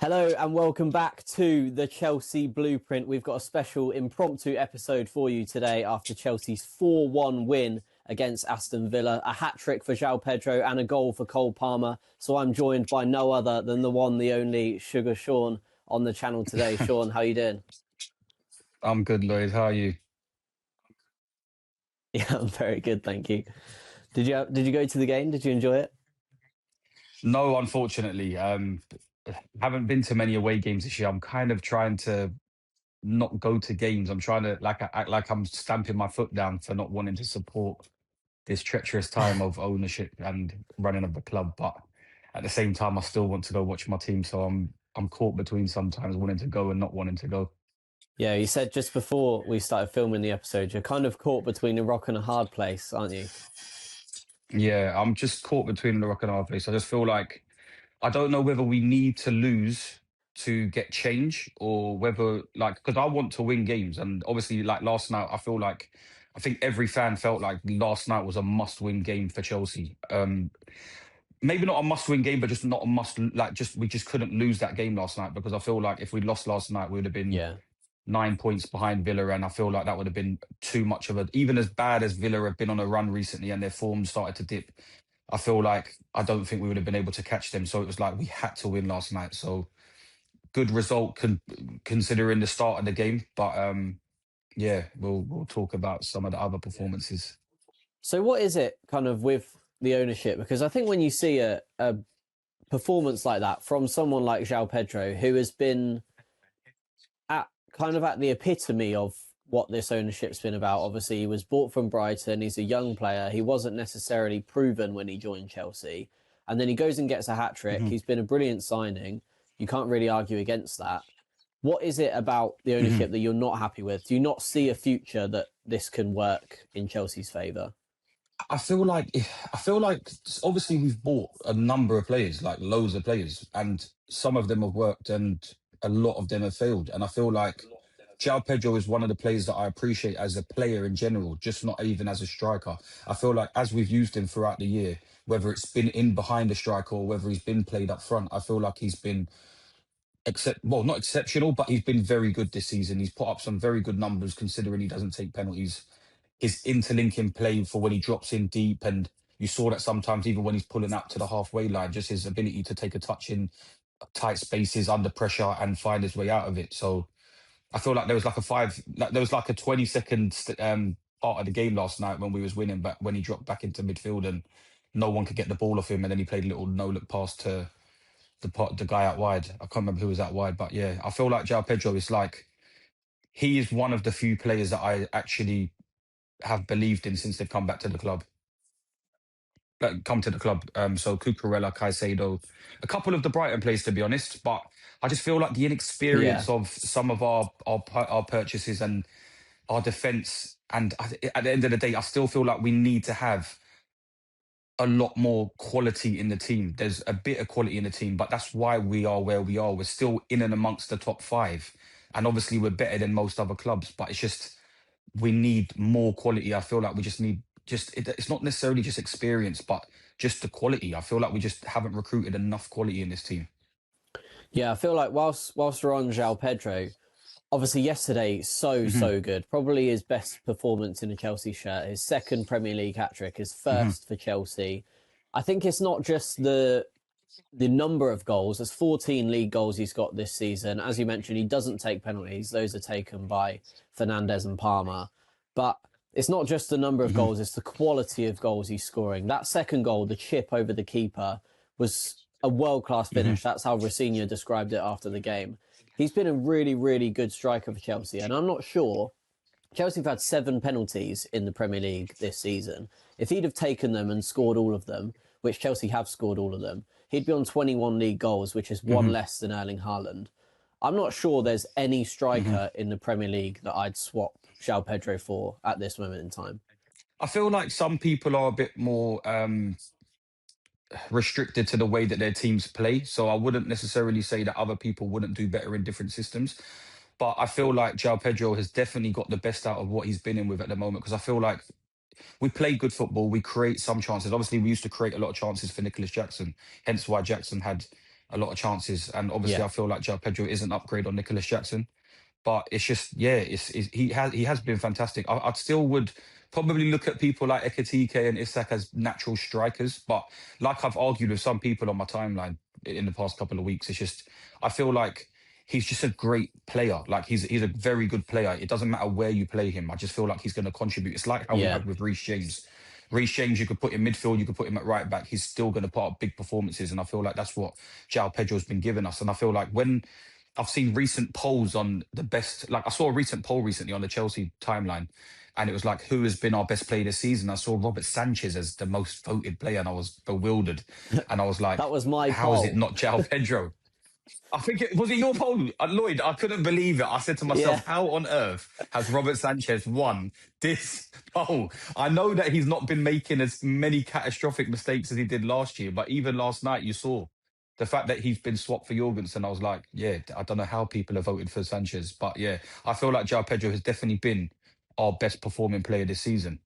Hello and welcome back to the Chelsea Blueprint. We've got a special impromptu episode for you today after Chelsea's 4-1 win against Aston Villa, a hat-trick for Joao Pedro and a goal for Cole Palmer. So I'm joined by no other than the one, the only Suga Shaun on the channel today. Shaun, how you doing? I'm good, Lloyd. How are you? Yeah, I'm very good, thank you. Did you go to the game? Did you enjoy it? No, unfortunately. Haven't been to many away games this year. I'm kind of trying to not go to games. I'm trying to act like I'm stamping my foot down for not wanting to support this treacherous time of ownership and running of the club. But at the same time, I still want to go watch my team. So I'm caught between sometimes wanting to go and not wanting to go. Yeah, you said just before we started filming the episode, you're kind of caught between a rock and a hard place, aren't you? Yeah, I'm just caught between the rock and a hard place. I just feel like I don't know whether we need to lose to get change or whether because I want to win games. And obviously like last night, I think every fan felt like last night was a must-win game for Chelsea. Maybe not a must-win game, but just not a must, we just couldn't lose that game last night, because I feel like if we'd lost last night, we would have been Yeah. 9 points behind Villa, and I feel like that would have been too much of a, even as bad as Villa have been on a run recently and their form started to dip. I feel like I don't think we would have been able to catch them. So it was like we had to win last night. So good result considering the start of the game. But yeah, we'll talk about some of the other performances. So what is it kind of with the ownership? Because I think when you see a performance like that from someone like Joao Pedro, who has been at the epitome of what this ownership's been about. Obviously, he was bought from Brighton. He's a young player. He wasn't necessarily proven when he joined Chelsea. And then he goes and gets a hat-trick. He's been a brilliant signing. You can't really argue against that. What is it about the ownership that you're not happy with? Do you not see a future that this can work in Chelsea's favour? I feel like obviously we've bought a number of players, like loads of players, and some of them have worked and a lot of them have failed. And I feel like João Pedro is one of the players that I appreciate as a player in general, just not even as a striker. I feel like as we've used him throughout the year, whether it's been in behind the striker or whether he's been played up front, I feel like he's been not exceptional, but he's been very good this season. He's put up some very good numbers considering he doesn't take penalties. His interlinking play for when he drops in deep, and you saw that sometimes even when he's pulling out to the halfway line, just his ability to take a touch in tight spaces under pressure and find his way out of it. So I feel like there was like a 20-second part of the game last night when we was winning, but when he dropped back into midfield and no one could get the ball off him, and then he played a little no look pass to the guy out wide. I can't remember who was out wide, but yeah, I feel like João Pedro is like, he is one of the few players that I actually have believed in since they've come back to the club. So Cucurella, Caicedo, a couple of the Brighton players, to be honest. But I just feel like the Yeah. inexperience of some of our purchases and our defence. And at the end of the day, I still feel like we need to have a lot more quality in the team. There's a bit of quality in the team, but that's why we are where we are. We're still in and amongst the top five. And obviously we're better than most other clubs, but it's just, we need more quality. I feel like we just need it's not necessarily just experience, but just the quality. I feel like we just haven't recruited enough quality in this team. Yeah, I feel like whilst we're on Joao Pedro, obviously yesterday, so good. Probably his best performance in a Chelsea shirt, his second Premier League hat-trick, his first for Chelsea. I think it's not just the number of goals. There's 14 league goals he's got this season. As you mentioned, he doesn't take penalties. Those are taken by Fernandes and Palmer. But it's not just the number of goals, it's the quality of goals he's scoring. That second goal, the chip over the keeper, was a world-class finish. That's how Rosenior described it after the game. He's been a really, really good striker for Chelsea. And I'm not sure, Chelsea have had 7 penalties in the Premier League this season. If he'd have taken them and scored all of them, which Chelsea have scored all of them, he'd be on 21 league goals, which is one less than Erling Haaland. I'm not sure there's any striker in the Premier League that I'd swap Joao Pedro for at this moment in time. I feel like some people are a bit more restricted to the way that their teams play. So I wouldn't necessarily say that other people wouldn't do better in different systems. But I feel like João Pedro has definitely got the best out of what he's been in with at the moment, because I feel like we play good football. We create some chances. Obviously, we used to create a lot of chances for Nicholas Jackson, hence why Jackson had a lot of chances. And obviously, Yeah. I feel like Joao Pedro is an upgrade on Nicholas Jackson. But it's just, yeah, he has been fantastic. I still would probably look at people like Ekatike and Isak as natural strikers. But like I've argued with some people on my timeline in the past couple of weeks, it's just I feel like he's just a great player. Like he's a very good player. It doesn't matter where you play him. I just feel like he's going to contribute. It's like how we Yeah. had with Reece James. Reece James, you could put in midfield, you could put him at right back. He's still going to put up big performances, and I feel like that's what João Pedro's been giving us. And I feel like when I've seen recent polls on the best, like I saw a recent poll recently on the Chelsea timeline, and it was like, who has been our best player this season? I saw Robert Sanchez as the most voted player, and I was bewildered. And I was That like, was my how is it poll. not João Pedro? I think it was it your poll, Lloyd. I couldn't believe it. I said to Yeah. myself, how on earth has Robert Sanchez won this poll? I know that he's not been making as many catastrophic mistakes as he did last year, but even last night you saw the fact that he's been swapped for Jorgensen. I was like, yeah, I don't know how people have voted for Sanchez, but yeah, I feel like João Pedro has definitely been our best performing player this season.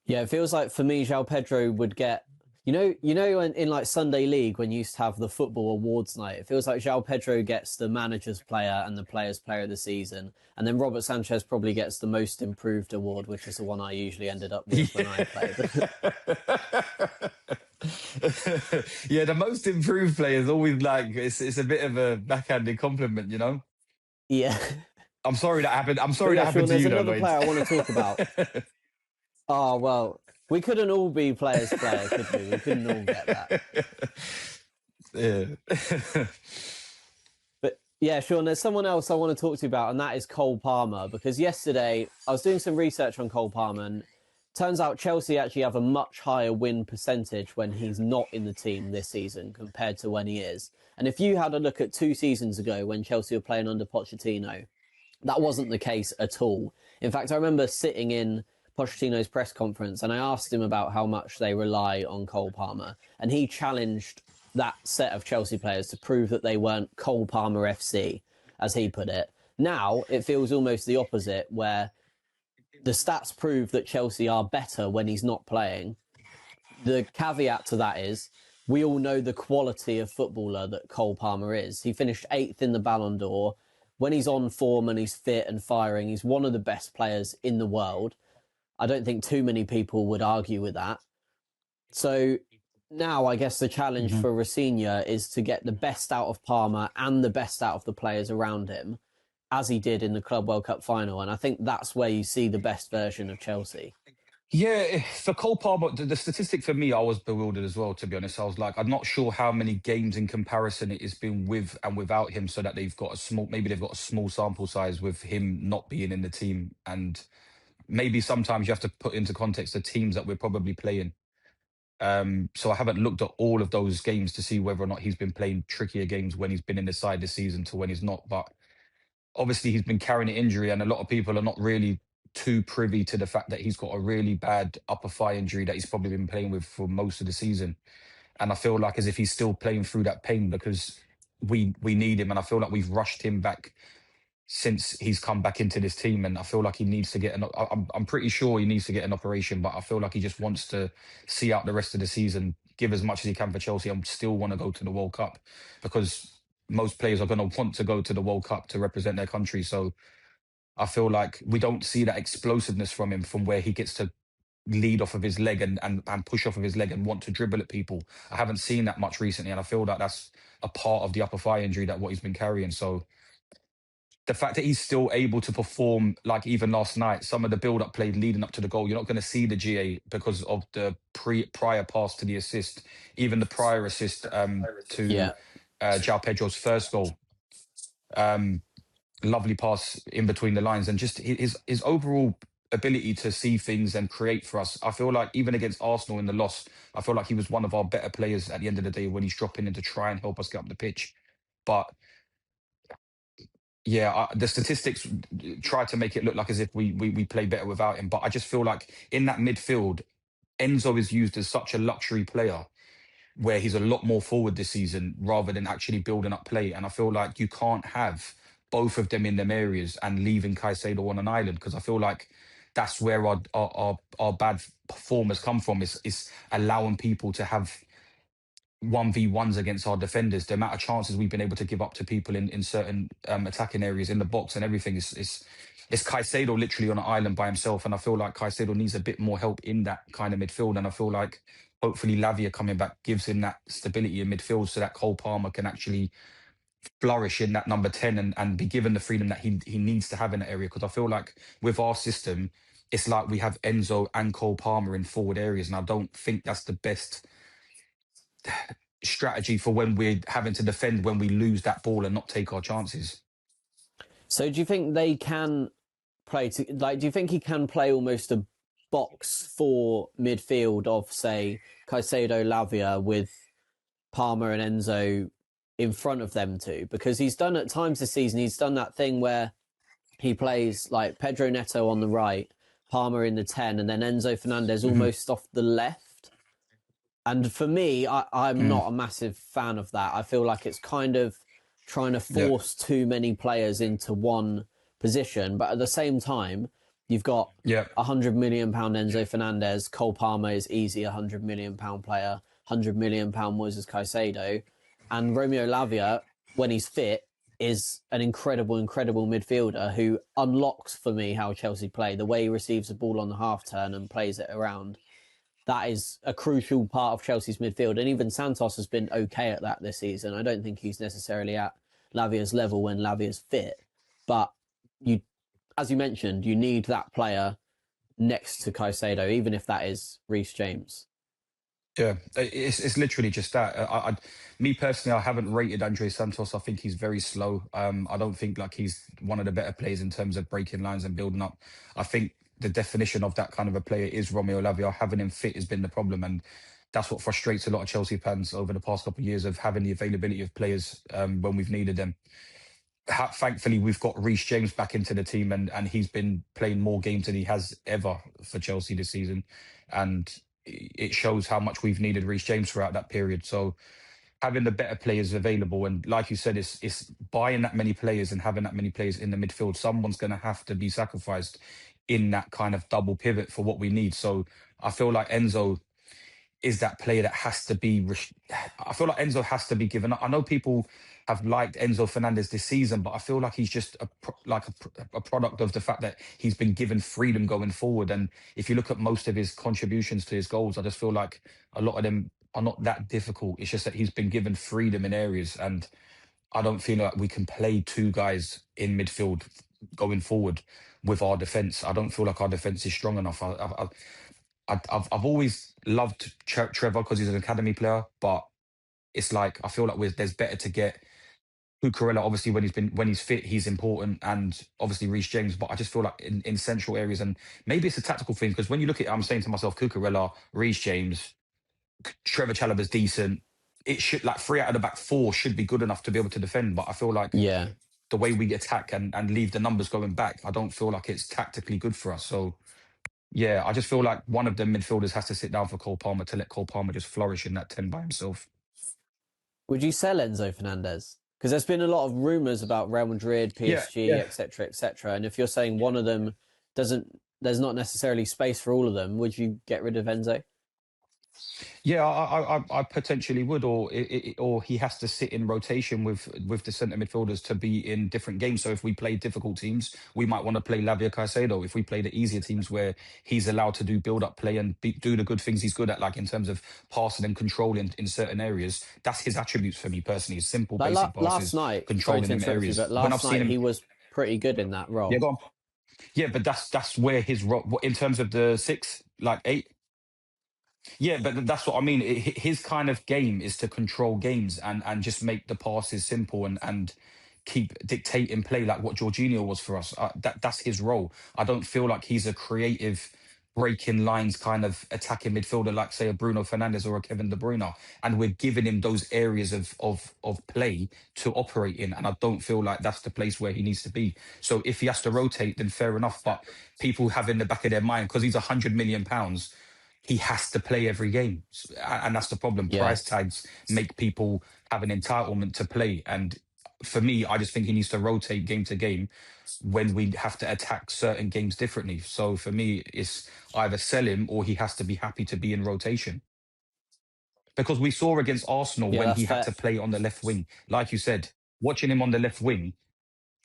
Yeah, it feels like for me, João Pedro would get, in like Sunday League when you used to have the football awards night, it feels like João Pedro gets the manager's player and the player's player of the season. And then Robert Sanchez probably gets the most improved award, which is the one I usually ended up with when I played. Yeah, the most improved player is always like, it's a bit of a backhanded compliment, you know? Yeah. I'm sorry that happened. I'm But sorry yeah, that Sean, happened to there's you though, another Lloyd. player I want to talk about. Oh, well, we couldn't all be players player, could we? We couldn't all get that. Yeah. But yeah, Sean, there's someone else I want to talk to you about, and that is Cole Palmer. Because yesterday I was doing some research on Cole Palmer, and turns out Chelsea actually have a much higher win percentage when he's not in the team this season compared to when he is. And if you had a look at 2 seasons ago when Chelsea were playing under Pochettino, that wasn't the case at all. In fact, I remember sitting in Pochettino's press conference and I asked him about how much they rely on Cole Palmer, and he challenged that set of Chelsea players to prove that they weren't Cole Palmer FC, as he put it. Now it feels almost the opposite, where the stats prove that Chelsea are better when he's not playing. The caveat to that is we all know the quality of footballer that Cole Palmer is. He finished 8th in the Ballon d'Or. When he's on form and he's fit and firing, he's one of the best players in the world. I don't think too many people would argue with that. So now I guess the challenge for Rosenior is to get the best out of Palmer and the best out of the players around him, as he did in the Club World Cup final. And I think that's where you see the best version of Chelsea. Yeah, for Cole Palmer, the statistic for me, I was bewildered as well, to be honest. I was like, I'm not sure how many games in comparison it has been with and without him, so that maybe they've got a small sample size with him not being in the team. And maybe sometimes you have to put into context the teams that we're probably playing. So I haven't looked at all of those games to see whether or not he's been playing trickier games when he's been in the side this season to when he's not. But obviously he's been carrying an injury, and a lot of people are not really too privy to the fact that he's got a really bad upper thigh injury that he's probably been playing with for most of the season. And I feel like as if he's still playing through that pain because we need him, and I feel like we've rushed him back since he's come back into this team, and I feel like he needs to get I'm pretty sure he needs to get an operation, but I feel like he just wants to see out the rest of the season, give as much as he can for Chelsea, and still want to go to the World Cup, because most players are going to want to go to the World Cup to represent their country. So I feel like we don't see that explosiveness from him, from where he gets to lead off of his leg and push off of his leg and want to dribble at people. I haven't seen that much recently, and I feel that that's a part of the upper thigh injury that what he's been carrying. So the fact that he's still able to perform, like even last night, some of the build-up play leading up to the goal, you're not going to see the GA because of the prior pass to the assist, even the prior assist to João Pedro's first goal. Lovely pass in between the lines, and just his overall ability to see things and create for us. I feel like even against Arsenal in the loss, I feel like he was one of our better players at the end of the day when he's dropping in to try and help us get up the pitch. But yeah, the statistics try to make it look like as if we play better without him. But I just feel like in that midfield, Enzo is used as such a luxury player, where he's a lot more forward this season rather than actually building up play. And I feel like you can't have both of them in them areas and leaving Caicedo on an island, because I feel like that's where our bad performers come from, is allowing people to have 1v1s against our defenders, the amount of chances we've been able to give up to people in certain attacking areas in the box and everything is it's Caicedo literally on an island by himself, and I feel like Caicedo needs a bit more help in that kind of midfield, and I feel like hopefully Lavia coming back gives him that stability in midfield so that Cole Palmer can actually flourish in that number 10 and be given the freedom that he needs to have in that area. Because I feel like with our system, it's like we have Enzo and Cole Palmer in forward areas, and I don't think that's the best strategy for when we're having to defend when we lose that ball and not take our chances. So do you think they can play do you think he can play almost a box for midfield of, say, Caicedo, Lavia with Palmer and Enzo in front of them two? Because he's done at times this season, he's done that thing where he plays like Pedro Neto on the right, Palmer in the 10, and then Enzo Fernandez almost off the left. And for me, I'm not a massive fan of that. I feel like it's kind of trying to force too many players into one position. But at the same time, you've got £100 million Enzo Fernandez. Cole Palmer is easy £100 million player. £100 million Moises Caicedo. And Romeo Lavia, when he's fit, is an incredible midfielder who unlocks for me how Chelsea play. The way he receives the ball on the half turn and plays it around. That is a crucial part of Chelsea's midfield. And even Santos has been okay at that this season. I don't think he's necessarily at Lavia's level when Lavia's fit. But as you mentioned, you need that player next to Caicedo, even if that is Reece James. Yeah, it's literally just that. Me personally, I haven't rated Andre Santos. I think he's very slow. I don't think like he's one of the better players in terms of breaking lines and building up. I think the definition of that kind of a player is Romeo Lavia. Having him fit has been the problem, and that's what frustrates a lot of Chelsea fans over the past couple of years of having the availability of players when we've needed them. Thankfully, we've got Reece James back into the team, and he's been playing more games than he has ever for Chelsea this season, and it shows how much we've needed Reece James throughout that period. So having the better players available, and like you said, it's buying that many players and having that many players in the midfield. Someone's going to have to be sacrificed in that kind of double pivot for what we need. So I feel like Enzo is that player that has to be. I feel like Enzo has to be given up. I know people have liked Enzo Fernandez this season, but I feel like he's just a product of the fact that he's been given freedom going forward. And if you look at most of his contributions to his goals, I just feel like a lot of them are not that difficult. It's just that he's been given freedom in areas, and I don't feel like we can play two guys in midfield going forward with our defence. I don't feel like our defence is strong enough. I've always loved Trevor because he's an academy player, but it's like I feel like there's better to get. Cucurella, obviously, when he's fit, he's important, and obviously Reece James. But I just feel like in central areas, and maybe it's a tactical thing because when you look at it, I'm saying to myself, Cucurella, Reece James, Trevor Chalobah's decent. It should like 3 out of the back 4 should be good enough to be able to defend. But I feel like the way we attack and leave the numbers going back, I don't feel like it's tactically good for us. So yeah, I just feel like one of the midfielders has to sit down for Cole Palmer to let Cole Palmer just flourish in that 10 by himself. Would you sell Enzo Fernandez? Because there's been a lot of rumours about Real Madrid, PSG, etc., etc. And if you're saying one of them there's not necessarily space for all of them, would you get rid of Enzo? Yeah, I potentially would, or he has to sit in rotation with the centre midfielders to be in different games. So if we play difficult teams, we might want to play Lavia Caicedo. If we play the easier teams where he's allowed to do build-up play and do the good things he's good at, like in terms of passing and controlling in certain areas, that's his attributes for me personally. Simple, like basic passes, last night, controlling them areas. But last night he was pretty good in that role. Yeah, go on. Yeah, but that's where his role in terms of the 6, like 8. Yeah, but that's what I mean. His kind of game is to control games and just make the passes simple and keep dictating play like what Jorginho was for us. That's his role. I don't feel like he's a creative breaking lines kind of attacking midfielder like say a Bruno Fernandes or a Kevin De Bruyne, and we're giving him those areas of play to operate in, and I don't feel like that's the place where he needs to be. So if he has to rotate, then fair enough. But people have in the back of their mind because he's £100 million. He has to play every game. And that's the problem. Yeah. Price tags make people have an entitlement to play. And for me, I just think he needs to rotate game to game when we have to attack certain games differently. So for me, it's either sell him or he has to be happy to be in rotation. because we saw against Arsenal Yeah, when that's he had fair. to play on the left wing. Like you said, watching him on the left wing,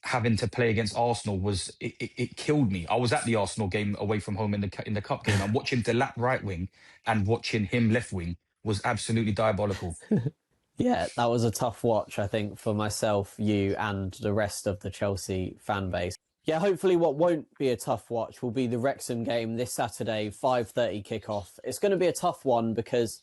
having to play against Arsenal was it killed me. I was at the Arsenal game away from home in the cup game, and watching Delap right wing and watching him left wing was absolutely diabolical. Yeah, that was a tough watch, I think, for myself, you, and the rest of the Chelsea fan base. Yeah, hopefully what won't be a tough watch will be the Wrexham game this Saturday, 5:30 kickoff. It's going to be a tough one because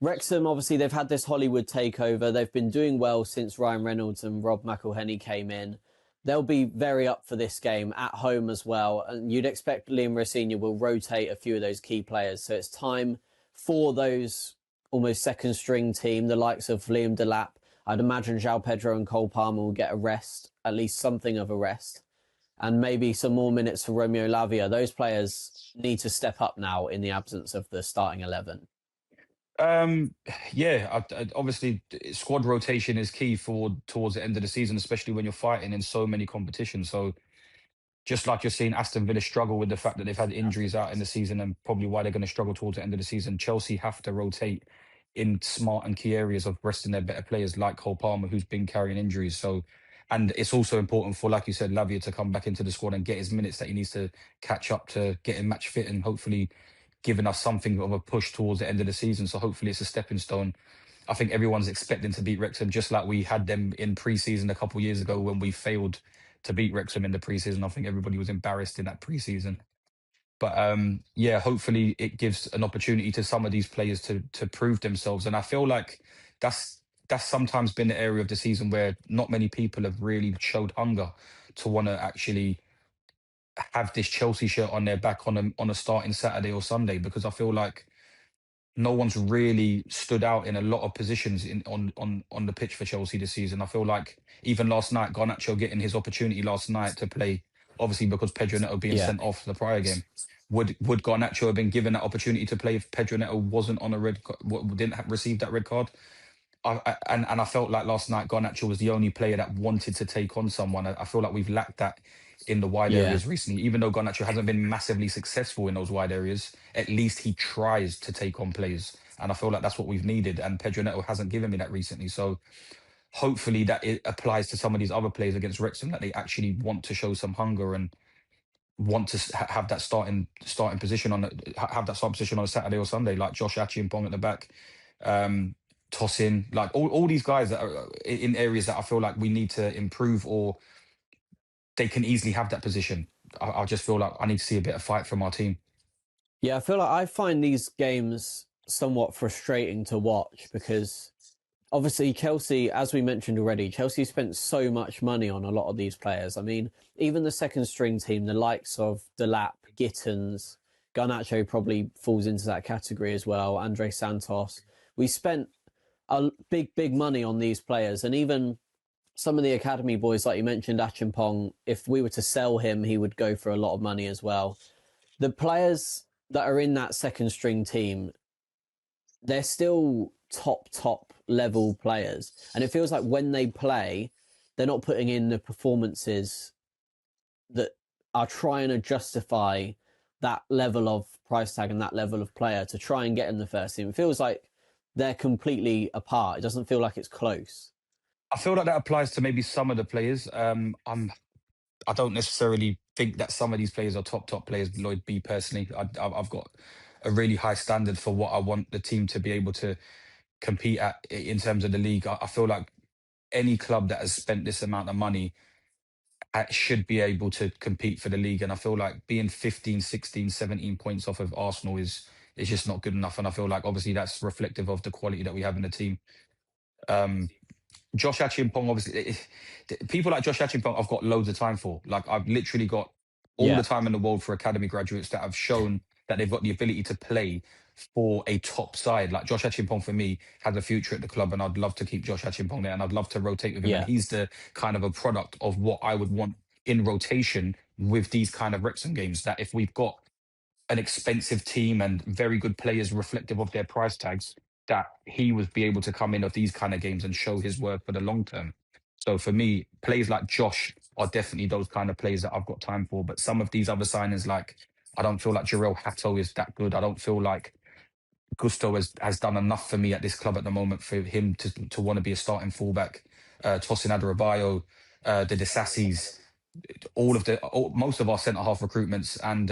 Wrexham, obviously, they've had this Hollywood takeover. They've been doing well since Ryan Reynolds and Rob McElhenney came in. They'll be very up for this game at home as well. And you'd expect Liam Rosenior will rotate a few of those key players. So it's time for those almost second string team, the likes of Liam Delap. I'd imagine Joao Pedro and Cole Palmer will get a rest, at least something of a rest. And maybe some more minutes for Romeo Lavia. Those players need to step up now in the absence of the starting 11. Yeah, obviously squad rotation is key for towards the end of the season, especially when you're fighting in so many competitions. So just like you're seeing Aston Villa struggle with the fact that they've had injuries out in the season and probably why they're going to struggle towards the end of the season, Chelsea have to rotate in smart and key areas of resting their better players like Cole Palmer, who's been carrying injuries. So, and it's also important for, like you said, Lavia to come back into the squad and get his minutes that he needs to catch up to getting match fit and hopefully giving us something of a push towards the end of the season. So hopefully it's a stepping stone. I think everyone's expecting to beat Wrexham, just like we had them in pre-season a couple of years ago when we failed to beat Wrexham in the pre-season. I think everybody was embarrassed in that pre-season. But yeah, hopefully it gives an opportunity to some of these players to prove themselves. And I feel like that's sometimes been the area of the season where not many people have really showed hunger to want to actually have this Chelsea shirt on their back on a starting Saturday or Sunday, because I feel like no one's really stood out in a lot of positions on the pitch for Chelsea this season. I feel like even last night, Garnacho getting his opportunity last night to play, obviously because Pedro Neto being Yeah. sent off the prior game. Would Garnacho have been given that opportunity to play if Pedro Neto wasn't on a didn't receive that red card? And I felt like last night Garnacho was the only player that wanted to take on someone. I feel like we've lacked that in the wide Yeah. areas recently. Even though Garnacho hasn't been massively successful in those wide areas, at least he tries to take on players. And I feel like that's what we've needed. And Pedro Neto hasn't given me that recently. So hopefully that it applies to some of these other players against Wrexham, that they actually want to show some hunger and want to have that starting position have that starting position on a Saturday or Sunday, like Josh Achiampong at the back. Tosin, like all these guys that are in areas that I feel like we need to improve, or they can easily have that position. I just feel like I need to see a bit of fight from our team. Yeah, I feel like I find these games somewhat frustrating to watch because obviously Chelsea, as we mentioned already, Chelsea spent so much money on a lot of these players. I mean, even the second string team, the likes of Delap, Gittins, Garnacho probably falls into that category as well, Andre Santos. We spent a big money on these players, and even some of the academy boys, like you mentioned, Achimpong, if we were to sell him, he would go for a lot of money as well. The players that are in that second string team, they're still top level players. And it feels like when they play, they're not putting in the performances that are trying to justify that level of price tag and that level of player to try and get in the first team. It feels like they're completely apart. It doesn't feel like it's close. I feel like that applies to maybe some of the players. I don't necessarily think that some of these players are top players. Lloyd B personally, I've got a really high standard for what I want the team to be able to compete at in terms of the league. I feel like any club that has spent this amount of money should be able to compete for the league. And I feel like being 15, 16, 17 points off of Arsenal is just not good enough. And I feel like obviously that's reflective of the quality that we have in the team. Josh Achiampong, obviously, people like Josh Achiampong, I've got loads of time for. Like, I've literally got all the time in the world for academy graduates that have shown that they've got the ability to play for a top side. Like Josh Achiampong, for me, has a future at the club, and I'd love to keep Josh Achiampong there, and I'd love to rotate with him. Yeah. And he's the kind of a product of what I would want in rotation with these kind of Wrexham games. That if we've got an expensive team and very good players reflective of their price tags, that he would be able to come in of these kind of games and show his worth for the long term. So for me, players like Josh are definitely those kind of players that I've got time for. But some of these other signings, like I don't feel like Jarell Hatto is that good. I don't feel like Gusto has done enough for me at this club at the moment for him to want to be a starting fullback. Tosin Adarabioyo, the Disassis, most of our centre half recruitments, and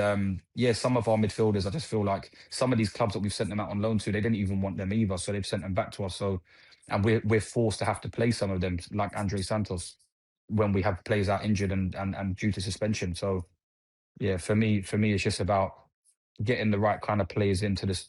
some of our midfielders. I just feel like some of these clubs that we've sent them out on loan to, they didn't even want them either, so they've sent them back to us. So, and we're forced to have to play some of them, like Andre Santos, when we have players out injured and due to suspension. So, yeah, for me, it's just about getting the right kind of players into this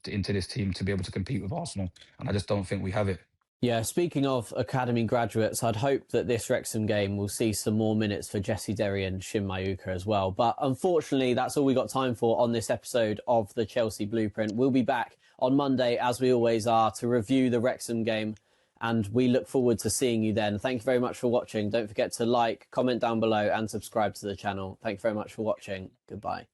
team to be able to compete with Arsenal, and I just don't think we have it. Yeah, speaking of academy graduates, I'd hope that this Wrexham game will see some more minutes for Jesse Derry and Shin Mayuka as well. But unfortunately, that's all we got time for on this episode of the Chelsea Blueprint. We'll be back on Monday, as we always are, to review the Wrexham game, and we look forward to seeing you then. Thank you very much for watching. Don't forget to like, comment down below and subscribe to the channel. Thank you very much for watching. Goodbye.